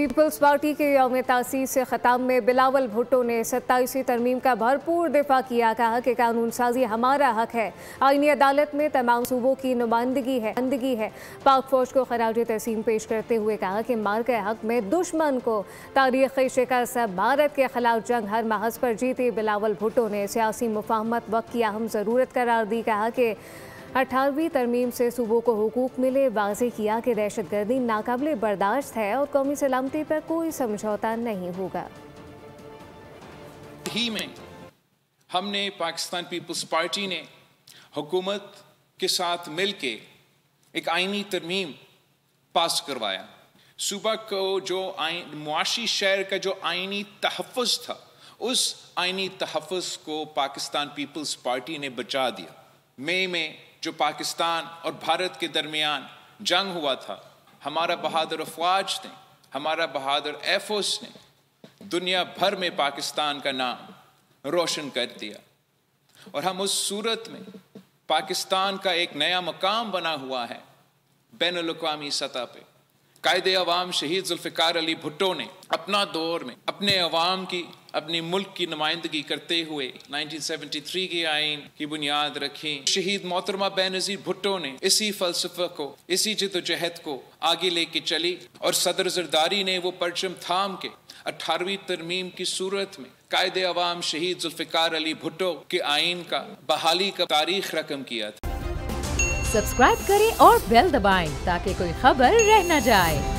Peoples party के यौम तासीस से ख़ताम में बिलावल भुट्टो ने 27वीं तरमीम का भरपूर दिफा किया। कहा कि कानून साजी हमारा हक है, आईनी अदालत में तमाम सूबों की नुमाइंदगी है। पाक फौज को खराज तहसीन पेश करते हुए कहा कि मार के हक में दुश्मन को तारीख़ी शिकस्त, भारत के खिलाफ जंग हर महज पर जीती। बिलावल भुट्टो ने सियासी मुफाहमत वक्त की अहम ज़रूरत करार दी। कहा कि 18वीं तरमीम से सूबों को हुकूक मिले। वाज़ेह किया कि दहशतगर्दी नाकाबिले बर्दाश्त है और कौमी सलामती पर कोई समझौता नहीं होगा। ही में हमने पाकिस्तान पीपल्स पार्टी ने हुकूमत के साथ मिलके एक आईनी तरमीम पास करवाया। सूबा को जो मुआशी शहर का जो आईनी तहफ़्फ़ुज़ था, उस आईनी तहफ़्फ़ुज़ को पाकिस्तान पीपल्स पार्टी ने बचा दिया। मई में जो पाकिस्तान और भारत के दरमियान जंग हुआ था, हमारा बहादुर अफवाज ने, हमारा बहादुर एयरफोर्स ने दुनिया भर में पाकिस्तान का नाम रोशन कर दिया। और हम उस सूरत में पाकिस्तान का एक नया मकाम बना हुआ है बैनुल-अक़वामी सतह पे। कायदे अवाम शहीद जुल्फ़िकार अली भुट्टो ने अपना दौर में अपने अवाम की, अपने मुल्क की नुमाइंदगी करते हुए 1973 के आइन की बुनियाद रखी। शहीद मोहतरमा बेनज़ीर भुट्टो ने इसी फ़लसफ़े को, इसी जिद्दोजहद को आगे लेके चली और सदर ज़रदारी ने वो परचम थाम के 18वीं तरमीम की सूरत में कायदे अवाम शहीद जुल्फ़िकार अली भुट्टो के आइन का बहाली का तारीख रकम किया था। सब्सक्राइब करें और बेल दबाएं ताकि कोई खबर रह न जाए।